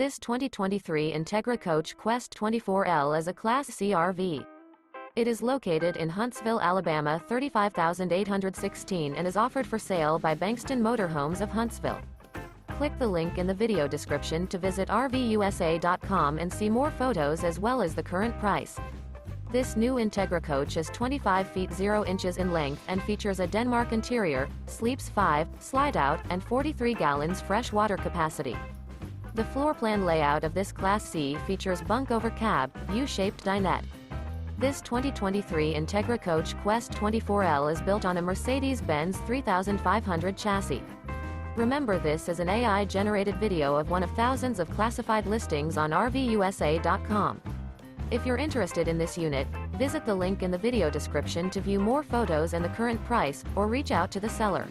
This 2023 Entegra Coach Qwest 24L is a Class C RV. It is located in Huntsville, Alabama 35816 and is offered for sale by Bankston Motorhomes of Huntsville. Click the link in the video description to visit RVUSA.com and see more photos as well as the current price. This new Entegra Coach is 25 feet 0 inches in length and features a Denmark interior, sleeps 5, slide-out, and 43 gallons fresh water capacity. The floor plan layout of this Class C features Bunk Over Cab, U-shaped dinette. This 2023 Entegra Coach Qwest 24L is built on a Mercedes-Benz 3500 chassis. Remember, this is an AI-generated video of one of thousands of classified listings on RVUSA.com. If you're interested in this unit, visit the link in the video description to view more photos and the current price, or reach out to the seller.